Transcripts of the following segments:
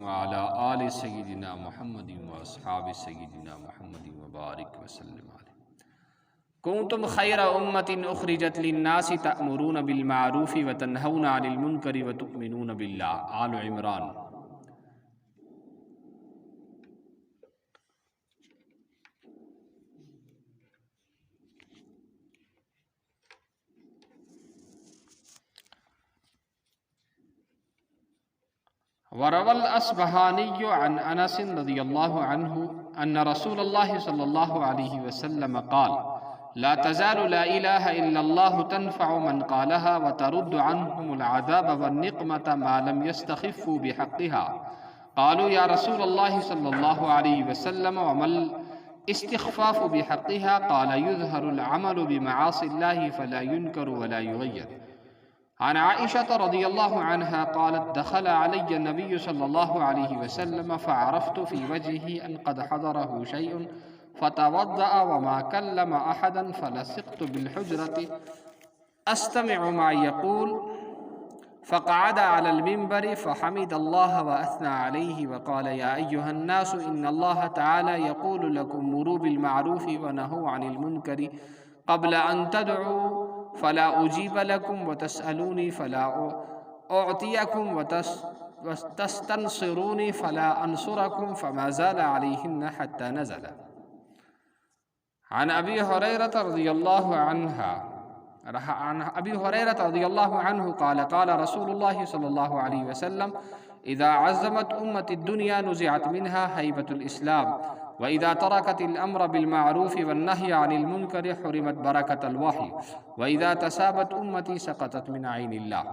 وعلى آل سيدنا محمد وأصحاب سيدنا محمد وبارك وسلم عليه. كنتم خير أمة أخرجت للناس تأمرون بالمعروف وتنهون عن المنكر وتؤمنون بالله. آل عمران. وروى الأصبهاني عن أنس رضي الله عنه أن رسول الله صلى الله عليه وسلم قال: لا تزال لا إله إلا الله تنفع من قالها وترد عنهم العذاب والنقمة ما لم يستخفوا بحقها. قالوا يا رسول الله صلى الله عليه وسلم وما الاستخفاف بحقها؟ قال: يظهر العمل بمعاصي الله فلا ينكر ولا يغير. عن عائشة رضي الله عنها قالت: دخل علي النبي صلى الله عليه وسلم فعرفت في وجهه أن قد حضره شيء فتوضأ وما كلم أحدا فلصقت بالحجرة أستمع ما يقول فقعد على المنبر فحمد الله وأثنى عليه وقال: يا أيها الناس إن الله تعالى يقول لكم مروا بالمعروف ونهوا عن المنكر قبل أن تدعوا فلا أجيب لكم وتسألوني فلا أعطيكم وتستنصروني فلا أنصركم فما زال عليهن حتى نزل. عن أبي هريرة رضي الله عنه قال: قال رسول الله صلى الله عليه وسلم: إذا عزمت أمة الدنيا نزعت منها هيبة الإسلام، وإذا تركت الأمر بالمعروف والنهي عن المنكر حرمت بركة الوحي، وإذا تسابت أمتي سقطت من عين الله.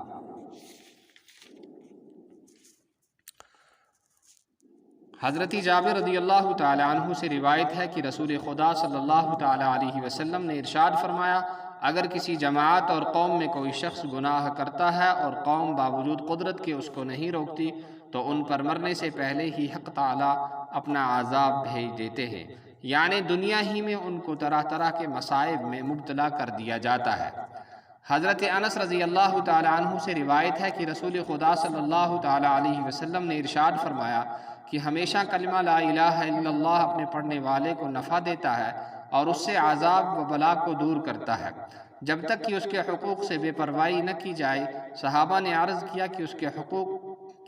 حضرت جابر رضی اللہ تعالی عنہ سے روایت ہے کہ رسول خدا صلی اللہ تعالی علیہ وسلم نے ارشاد فرمایا: اگر کسی جماعت اور قوم میں کوئی شخص گناہ کرتا ہے اور قوم باوجود قدرت کے اس کو نہیں روکتی تو ان پر مرنے سے پہلے ہی حق تعالی اپنا عذاب بھیج دیتے ہیں، یعنی دنیا ہی میں ان کو طرح طرح کے مصائب میں مبتلا کر دیا جاتا ہے۔ حضرت انس رضی اللہ تعالی عنہ سے روایت ہے کہ رسول خدا صلی اللہ تعالی علیہ وسلم نے ارشاد فرمایا کہ ہمیشہ کلمہ لا الہ الا اللہ اپنے پڑھنے والے کو نفع دیتا ہے اور اس سے عذاب و بلا کو دور کرتا ہے، جب تک کہ اس کے حقوق سے بے پرواہی نہ کی جائے۔ صحابہ نے عرض کیا کہ اس کے حقوق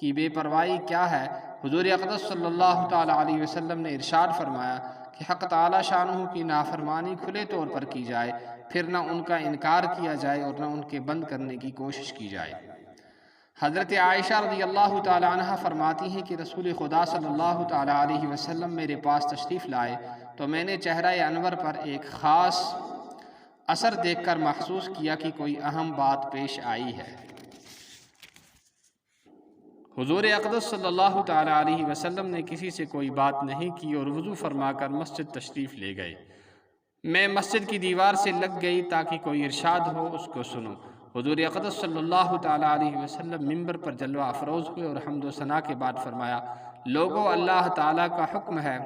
کی بے پرواہی کیا ہے؟ حضور اقدس صلی اللہ تعالی علیہ وسلم نے ارشاد فرمایا کہ حق تعالی شانہ کی نافرمانی کھلے طور پر کی جائے، پھر نہ ان کا انکار کیا جائے اور نہ ان کے بند کرنے کی کوشش کی جائے۔ حضرت عائشہ رضی اللہ تعالی عنہ فرماتی ہیں کہ رسول خدا صلی اللہ تعالی علیہ وسلم میرے پاس تشریف لائے تو میں نے چہرہ انور پر ایک خاص اثر دیکھ کر محسوس کیا کہ کوئی اہم بات پیش آئی ہے۔ حضور اقدس صلی اللہ تعالی علیہ وسلم نے کسی سے کوئی بات نہیں کی اور وضو فرما کر مسجد تشریف لے گئے۔ میں مسجد کی دیوار سے لگ گئی تاکہ کوئی ارشاد ہو اس کو سنوں۔ حضور اقدس صلی اللہ تعالی علیہ وسلم منبر پر جلوہ افروز ہوئے اور حمد و ثنا کے بعد فرمایا: لوگوں، اللہ تعالیٰ کا حکم ہے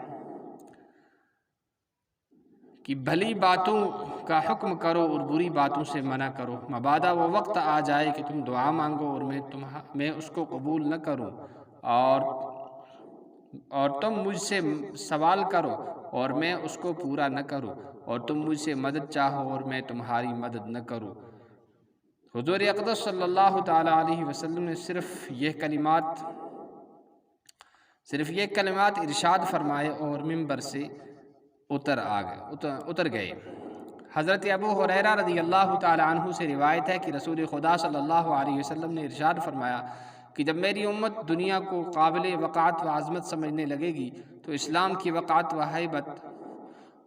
کہ بھلی باتوں کا حکم کرو اور بری باتوں سے منع کرو، مبادا وہ وقت آ جائے کہ تم دعا مانگو اور میں اس کو قبول نہ کروں، اور تم مجھ سے سوال کرو اور میں اس کو پورا نہ کروں، اور تم مجھ سے مدد چاہو اور میں تمہاری مدد نہ کروں۔ حضور اقدس صلی اللہ تعالی علیہ وسلم نے صرف یہ کلمات ارشاد فرمائے اور منبر سے اتر گئے۔ حضرت ابو ہریرہ رضی اللہ تعالی عنہ سے روایت ہے کہ رسول خدا صلی اللہ علیہ وسلم نے ارشاد فرمایا کہ جب میری امت دنیا کو قابل وقعت و عظمت سمجھنے لگے گی تو اسلام کی وقعت و ہیبت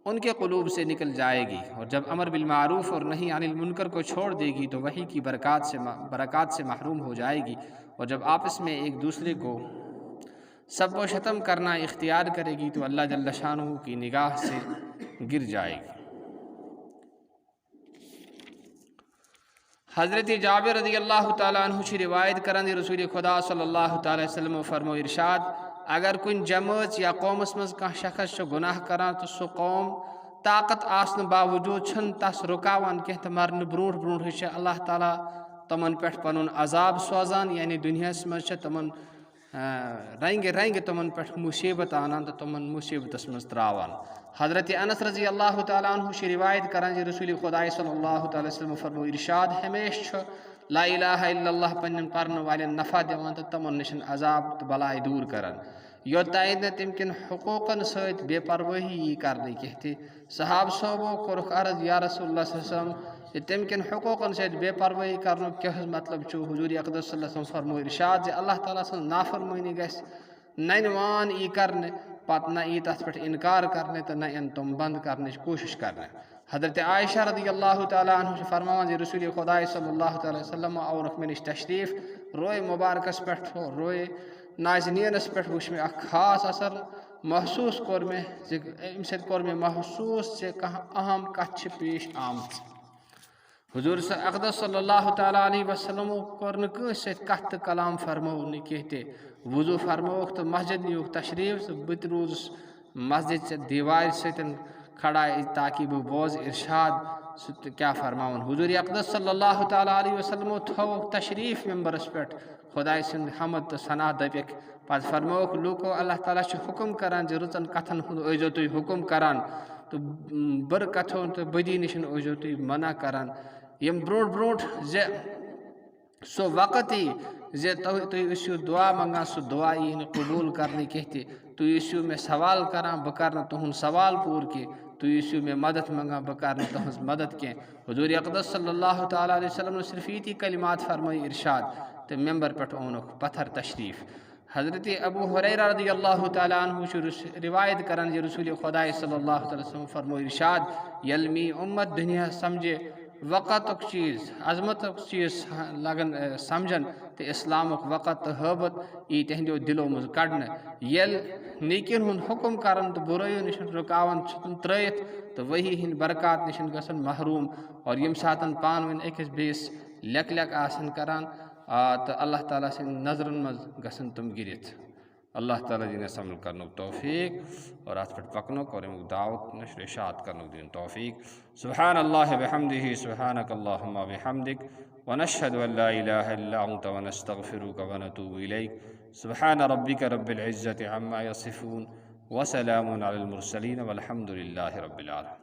ان کے قلوب سے نکل جائے گی، اور جب امر بالمعروف اور نہی عن المنکر کو چھوڑ دے گی تو وحی کی برکات سے محروم ہو جائے گی، اور جب آپس میں ایک دوسرے کو سب و شتم کرنا اختیار کرے گی تو اللہ جل شانہ کی نگاہ سے گر جائے گی۔ حضرت جابر رضی اللہ تعالیٰ عنہ سے روایت کرند رسول خدا صلی اللہ تعالی وسلم فرمو ارشاد: اگر کن جماعت یا قومس مز کان شخص گناہ کران تو سو قوم طاقت آسن باوجود چھن تس رکاوان کہ مرن برونٹ اللہ تعالیٰ تمن پہ پن عذاب سوزان، یعنی دنیا مز تمن رنگ رنگ تمن پہ مصیبت آنان تو تمن مصیبت مز تراوان. حضرت انس رضی اللہ تعالیٰ عنہ سے روایت کران جی رسول خدا صلی اللہ تعالیٰ وسلم فرمو ارشاد ہمیشہ لا الہ الا اللہ پنن پرن والن نفع دیوان تو تمن نشن عذاب تو بلائی دور کران. یوتائن تم کن حقوقن ست بے پرواہی یہ کرنے کہتے صحاب صحبو کورک عرض یا رسول اللہ صلی اللہ علیہ وسلم تم کن حقوقن ست بے پرواہی کرنے کیا مطلب چھو. حضور اقدس صلی اللہ علیہ وسلم فرمو ارشاد زِ اللہ تعالیٰ سن نافرمانی گژھِ ننوان ای کرنے پتہ نہ ای تس پہ انکار کرنے تو نہ ان تم بند کرنے کوشش کرنے. حضرت عائشہ رضی اللہ تعالیٰ عنہ سے فرماوان زِ رسول خدا صلی اللہ تعالیٰ وسلم اورک میں نش تشریف روئے مبارکس پہ روئے نازنینس پہ وچ میں اخ خاص اثر محسوس کور میں ام سۭتۍ کور میں محسوس زِ کانٛہہ اہم کتھ چھِ پیش آمٕژ. حضور اقدس صلی اللہ تعالیٰ علیہ وسلم کور نہٕ کٲنٛسہِ سۭتۍ کتھ تہٕ کلام فرمو نہٕ کینٛہہ تہِ. وضو فرمووُکھ تہٕ مسجد نیوٗکھ تشریف تہٕ بہٕ تہِ روٗزُس مسجد چہِ دیوارِ سۭتۍ کھڑا تاکہ بہٕ بوزٕ ارشاد سُہ تہِ کیٛاہ فرماوُن. حضور اقدس صلی اللہ تعالیٰ علیہ وسلمو تھووُکھ تشریف ممبرس پٮ۪ٹھ خۄداے سُنٛد حمد تہٕ ثنا دٔپِکھ. پتہٕ فرمووُکھ لوٗکو اللہ تعالیٰ چھُ حُکم کران زِ رٕژن کتھن ہُنٛد ٲسۍزیو تُہۍ حُکم کران تہٕ بُرٕ کتھو تہٕ بدی نِش ٲسۍزیو تُہۍ منع کران. یم برونٛٹھ برونٛٹھ زِ سُہ وقت یی زِ تُہۍ ٲسِو دعا منگان سُہ دعا یی نہٕ قبوٗل کرنہٕ کینٛہہ تہِ. تُہۍ ٲسِو مےٚ سوال کران بہٕ کرٕ نہٕ تُہُنٛد سوال پوٗرٕ کینٛہہ. تُہۍ ٲسِو مےٚ مدد منگان بہٕ کرٕ نہٕ تُہٕنٛز مدد کینٛہہ. حضور اقدس صلی اللہ تعالیٰ علیہ وسلم صرف ییٖتی کلمات فرمٲے ارشاد تہٕ ممبر پٮ۪ٹھ اوٚنُکھ پتھر تشریف. حضرت ابو ہریرہ رضی اللہ تعالیٰ عنہ چھُ روایت کران زِ رسول خۄداے صلی اللہ تعالیٰ وسلم فرمو ارشاد ییٚلہِ میٛٲنۍ اُمت دُنیا سمجھے وقتُک چیٖز عظمتُک چیٖز لگن سمجھن تہٕ اسلامُک وقت تہٕ حٲبت یی تِہنٛدیو دِلو منٛز کڑنہٕ. ییٚلہِ نیکین ہُنٛد حُکم کرن تہٕ بُرٲیو نِش رُکاون چھُ ترٲیِتھ تہٕ ؤحی ہٕنٛدۍ برکات نِش گژھن محروٗم. اور ییٚمہِ ساتہٕ پانہٕ ؤنۍ أکِس بیٚیِس لیکھ لیکھ آسن کران تہٕ اللہ تعالیٰ سٕنٛدِ نظرن منٛز گژھن تِم گِرِتھ. اللہ تعالیٰ دِن اَسہِ عمل کرنُک توفیق اور اتھ پٮ۪ٹھ پکنُک اور امیُک دعوت نشر اشاعت کرنُک دِن توفیق. سبحان اللہ بحمدہ سبحانک اللہم وبحمدک ونشہد ان لا الہ الا انت ونستغفرک ونتوب الیک. سبحان ربک رب العزة عما یصفون وسلام علی المرسلین والحمد للہ رب العالمین.